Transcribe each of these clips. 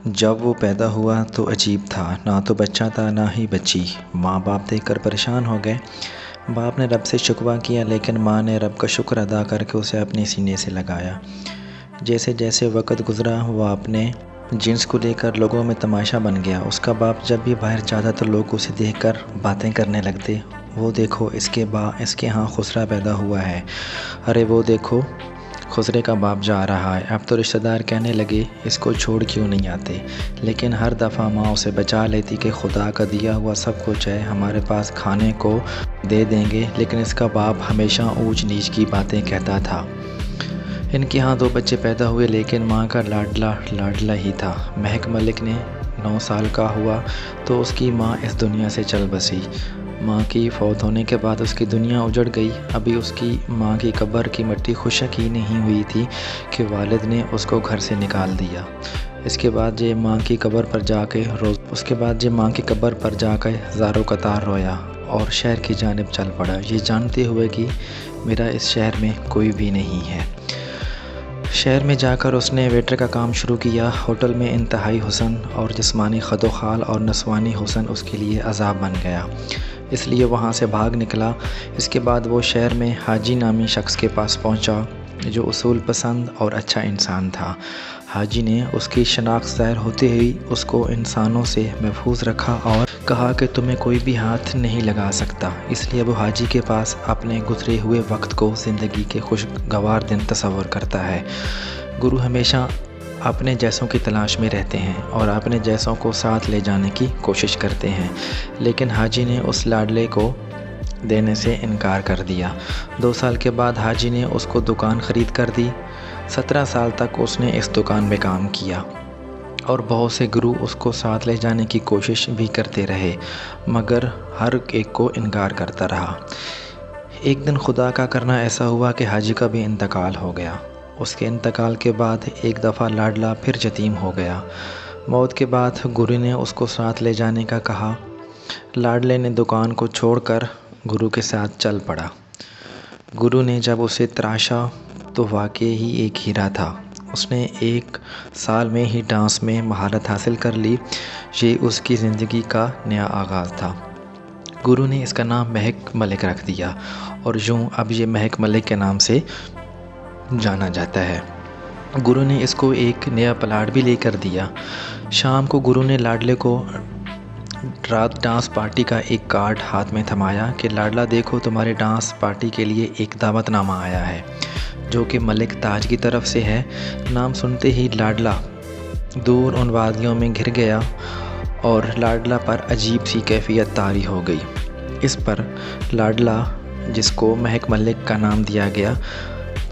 जब वो पैदा हुआ तो अजीब था, ना तो बच्चा था ना ही बच्ची। माँ बाप देखकर परेशान हो गए। बाप ने रब से शुक्वा किया, लेकिन माँ ने रब का शुक्र अदा करके उसे अपने सीने से लगाया। जैसे जैसे वक्त गुज़रा वह अपने जीन्स को लेकर लोगों में तमाशा बन गया। उसका बाप जब भी बाहर जाता तो लोग उसे देखकर बातें करने लगते। वो देखो इसके यहाँ खुसरा पैदा हुआ है। अरे वो देखो खुसरे का बाप जा रहा है। अब तो रिश्तेदार कहने लगे इसको छोड़ क्यों नहीं आते। लेकिन हर दफ़ा माँ उसे बचा लेती कि खुदा का दिया हुआ सब कुछ है, हमारे पास खाने को दे देंगे। लेकिन इसका बाप हमेशा ऊंच नीच की बातें कहता था। इनके यहाँ 2 बच्चे पैदा हुए, लेकिन माँ का लाडला लाडला ही था। महक मलिक ने 9 साल का हुआ तो उसकी माँ इस दुनिया से चल बसी। माँ की फ़ौत होने के बाद उसकी दुनिया उजड़ गई। अभी उसकी माँ की कब्र की मिट्टी खुशक ही नहीं हुई थी कि वालिद ने उसको घर से निकाल दिया। उसके बाद ये माँ की कब्र पर जाकर हज़ारों कतार रोया और शहर की जानिब चल पड़ा, ये जानते हुए कि मेरा इस शहर में कोई भी नहीं है। शहर में जाकर उसने वेटर का काम शुरू किया। होटल में इंतहाई हुस्न और जिस्मानी खदोखाल और नस्वानी हुस्न उसके लिए अज़ाब बन गया, इसलिए वहाँ से भाग निकला। इसके बाद वो शहर में हाजी नामी शख्स के पास पहुँचा जो उसूल पसंद और अच्छा इंसान था। हाजी ने उसकी शनाख्त ज़ाहिर होते ही उसको इंसानों से महफूज रखा और कहा कि तुम्हें कोई भी हाथ नहीं लगा सकता। इसलिए वो हाजी के पास अपने गुजरे हुए वक्त को ज़िंदगी के खुशगवार दिन तस्वर करता है। गुरु हमेशा अपने जैसों की तलाश में रहते हैं और अपने जैसों को साथ ले जाने की कोशिश करते हैं, लेकिन हाजी ने उस लाडले को देने से इनकार कर दिया। 2 साल के बाद हाजी ने उसको दुकान ख़रीद कर दी। 17 साल तक उसने इस दुकान में काम किया और बहुत से गुरु उसको साथ ले जाने की कोशिश भी करते रहे, मगर हर एक को इनकार करता रहा। एक दिन खुदा का करना ऐसा हुआ कि हाजी का भी इंतकाल हो गया। उसके इंतकाल के बाद एक दफ़ा लाडला फिर यतीम हो गया। मौत के बाद गुरु ने उसको साथ ले जाने का कहा। लाडले ने दुकान को छोड़कर गुरु के साथ चल पड़ा। गुरु ने जब उसे तराशा तो वाकई ही एक हीरा था। उसने 1 साल में ही डांस में महारत हासिल कर ली। ये उसकी ज़िंदगी का नया आगाज़ था। गुरु ने इसका नाम महक मलिक रख दिया और यूँ अब ये महक मलिक के नाम से जाना जाता है। गुरु ने इसको एक नया प्लाट भी लेकर दिया। शाम को गुरु ने लाडले को रात डांस पार्टी का एक कार्ड हाथ में थमाया कि लाडला देखो तुम्हारे डांस पार्टी के लिए एक दावतनामा आया है जो कि मलिक ताज की तरफ से है। नाम सुनते ही लाडला दूर उन वादियों में घिर गया और लाडला पर अजीब सी कैफियत तारी हो गई। इस पर लाडला, जिसको महक मलिक का नाम दिया गया,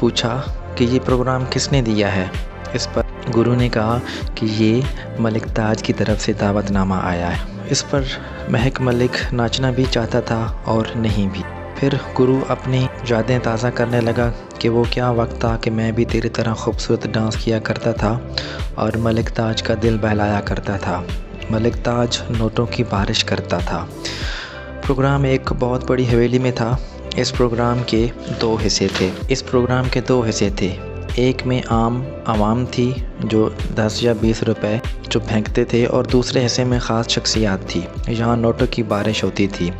पूछा कि ये प्रोग्राम किसने दिया है। इस पर गुरु ने कहा कि ये मलिक ताज की तरफ से दावतनामा आया है। इस पर महक मलिक नाचना भी चाहता था और नहीं भी। फिर गुरु अपनी यादें ताज़ा करने लगा कि वो क्या वक्त था कि मैं भी तेरी तरह खूबसूरत डांस किया करता था और मलिक ताज का दिल बहलाया करता था। मलिक ताज नोटों की बारिश करता था। प्रोग्राम एक बहुत बड़ी हवेली में था। इस प्रोग्राम के 2 हिस्से थे। एक में आवाम थी जो 10 या 20 रुपए जो फेंकते थे और दूसरे हिस्से में ख़ास शख्सियात थी। यहाँ नोटों की बारिश होती थी।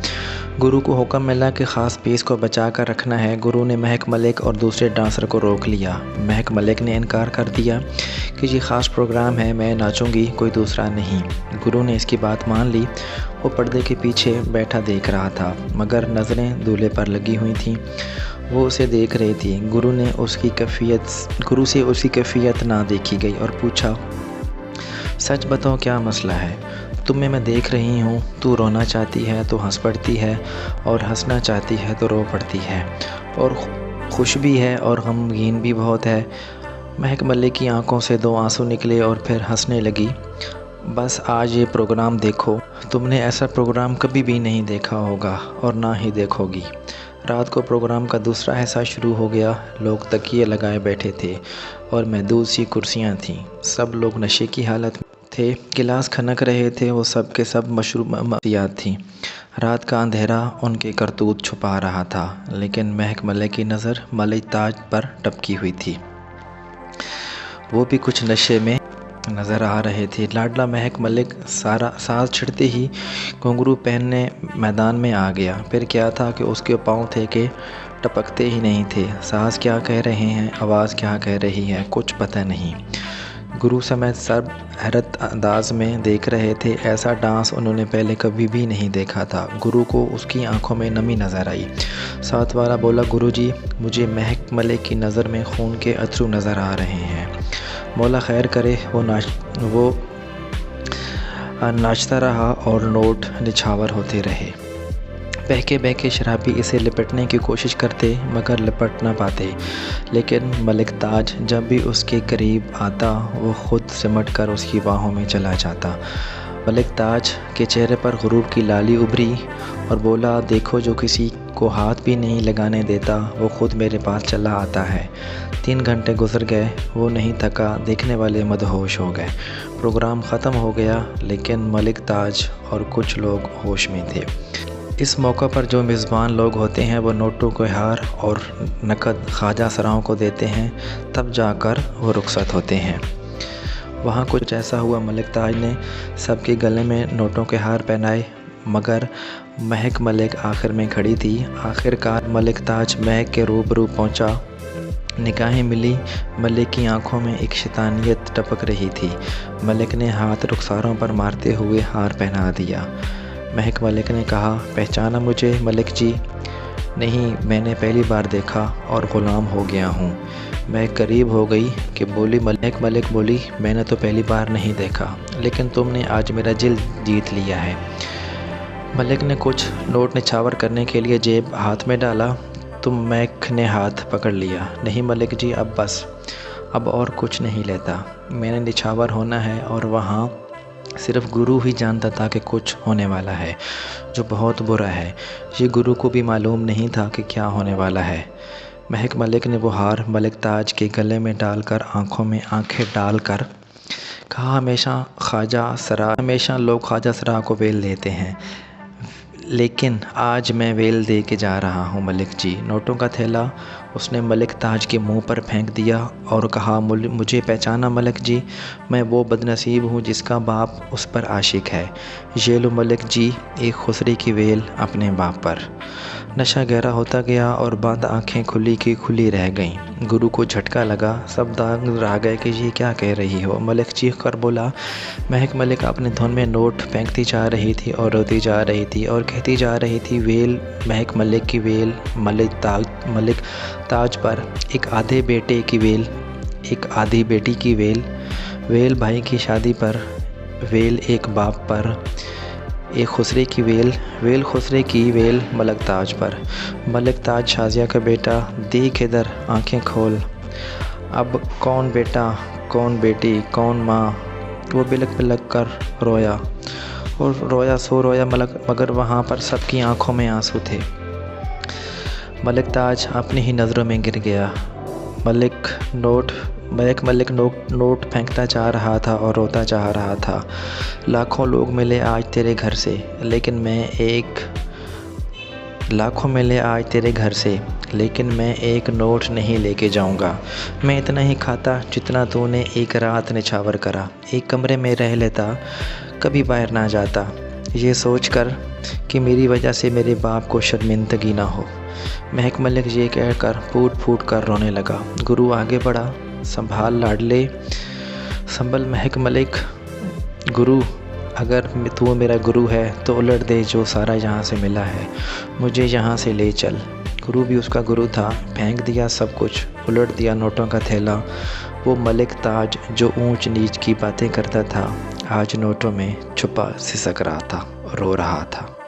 गुरु को हुक्म मिला कि ख़ास पीस को बचा कर रखना है। गुरु ने महक मलिक और दूसरे डांसर को रोक लिया। महक मलिक ने इनकार कर दिया कि ये ख़ास प्रोग्राम है, मैं नाचूंगी, कोई दूसरा नहीं। गुरु ने इसकी बात मान ली। वो पर्दे के पीछे बैठा देख रहा था, मगर नज़रें दूल्हे पर लगी हुई थीं। वो उसे देख रही थी। गुरु से उसकी कैफियत ना देखी गई और पूछा, सच बताओ क्या मसला है? तुम्हें मैं देख रही हूँ, तू रोना चाहती है तो हंस पड़ती है और हंसना चाहती है तो रो पड़ती है और खुश भी है और गमगीन भी बहुत है। महक मलिक की आंखों से 2 आंसू निकले और फिर हंसने लगी। बस आज ये प्रोग्राम देखो, तुमने ऐसा प्रोग्राम कभी भी नहीं देखा होगा और ना ही देखोगी। रात को प्रोग्राम का दूसरा हिस्सा शुरू हो गया। लोग तकिए लगाए बैठे थे और महदूद सी कुर्सियाँ थीं। सब लोग नशे की हालत में थे, गिलास खनक रहे थे। वो सब के सब मशरूबात थीं। रात का अंधेरा उनके करतूत छुपा रहा था, लेकिन महक मलिक की नज़र मलिक ताज पर टपकी हुई थी। वो भी कुछ नशे में नज़र आ रहे थे। लाडला महक मलिक सांस छिड़ते ही घुंघरू पहनने मैदान में आ गया। फिर क्या था कि उसके पाँव थे कि टपकते ही नहीं थे। सास क्या कह रहे हैं, आवाज़ क्या कह रही है, कुछ पता नहीं। गुरु समेत सब हैरत अंदाज में देख रहे थे। ऐसा डांस उन्होंने पहले कभी भी नहीं देखा था। गुरु को उसकी आंखों में नमी नज़र आई। साथ वाला बोला, गुरुजी, मुझे महक मलिक की नज़र में खून के अथरू नज़र आ रहे हैं। मौला खैर करे। वो नाचता रहा और नोट निछावर होते रहे। बहके बहके शराबी इसे लिपटने की कोशिश करते मगर लिपट ना पाते। लेकिन मलिक ताज जब भी उसके करीब आता वो खुद सिमट कर उसकी बाहों में चला जाता। मलिक ताज के चेहरे पर गुरूर की लाली उभरी और बोला, देखो, जो किसी को हाथ भी नहीं लगाने देता वो खुद मेरे पास चला आता है। 3 घंटे गुजर गए, वो नहीं थका। देखने वाले मदहोश हो गए। प्रोग्राम ख़त्म हो गया लेकिन मलिक ताज और कुछ लोग होश में थे। इस मौका पर जो मेज़बान लोग होते हैं वो नोटों के हार और नकद ख्वाजा सराओं को देते हैं, तब जाकर वो रुखसत होते हैं। वहाँ कुछ ऐसा हुआ। मलिक ताज ने सबके गले में नोटों के हार पहनाए मगर महक मलिक आखिर में खड़ी थी। आखिरकार मलिक ताज महक के रूबरू पहुँचा। निगाहें मिली। मलिक की आंखों में एक शैतानियत टपक रही थी। मलिक ने हाथ रुखसारों पर मारते हुए हार पहना दिया। महक मलिक ने कहा, पहचाना मुझे मलिक जी? नहीं, मैंने पहली बार देखा और ग़ुलाम हो गया हूँ। मैं करीब हो गई कि बोली। महक मलिक बोली, मैंने तो पहली बार नहीं देखा लेकिन तुमने आज मेरा दिल जीत लिया है। मलिक ने कुछ नोट निछावर करने के लिए जेब हाथ में डाला तो महक ने हाथ पकड़ लिया। नहीं मलिक जी, अब बस, अब और कुछ नहीं लेता। मैंने निछावर होना है और वहाँ सिर्फ गुरु ही जानता था कि कुछ होने वाला है जो बहुत बुरा है। ये गुरु को भी मालूम नहीं था कि क्या होने वाला है। महक मलिक ने वो हार मलिक ताज के गले में डालकर आंखों में आंखें डालकर कहा, हमेशा लोग ख्वाजा सरा को वेल देते हैं लेकिन आज मैं वेल दे के जा रहा हूँ मलिक जी। नोटों का थैला उसने मलिक ताज के मुंह पर फेंक दिया और कहा, मुझे पहचाना मलिक जी? मैं वो बदनसीब हूँ जिसका बाप उस पर आशिक है। ये लो मलिक जी, एक खुसरी की वेल अपने बाप पर। नशा गहरा होता गया और बंद आँखें खुली की खुली रह गईं। गुरु को झटका लगा। सब दांग रह गए कि ये क्या कह रही हो। मलिक चीख कर बोला। महक मलिक अपने धुन में नोट फेंकती जा रही थी और रोती जा रही थी और कहती जा रही थी, वेल महक मलिक की वेल मलिक ताज पर, एक आधे बेटे की वेल, एक आधी बेटी की वेल, वेल भाई की शादी पर, वेल एक बाप पर, एक खुसरे की वेल, वेल खुसरे की वेल मलिक ताज पर। मलिक ताज शाजिया का बेटा, देख इधर, आंखें खोल। अब कौन बेटा, कौन बेटी, कौन माँ? वो बिलक बिलक कर रोया और रोया मगर वहाँ पर सबकी आंखों में आंसू थे। मलिक ताज अपनी ही नज़रों में गिर गया। महक मलिक नोट फेंकता जा रहा था और रोता जा रहा था। लाखों लोग मिले आज तेरे घर से लेकिन मैं एक नोट नहीं लेके जाऊंगा। मैं इतना ही खाता जितना तूने एक रात निछावर करा। एक कमरे में रह लेता, कभी बाहर ना जाता, ये सोचकर कि मेरी वजह से मेरे बाप को शर्मिंदगी ना हो। महक मलिक ये कहकर फूट फूट कर रोने लगा। गुरु आगे बढ़ा। संभाल लाडले, संभल महक मलिक। गुरु, अगर तू मेरा गुरु है तो उलट दे जो सारा यहाँ से मिला है, मुझे यहाँ से ले चल। गुरु भी उसका गुरु था। फेंक दिया सब कुछ, उलट दिया नोटों का थैला। वो मलिक ताज जो ऊंच नीच की बातें करता था आज नोटों में छुपा सिसक रहा था, रो रहा था।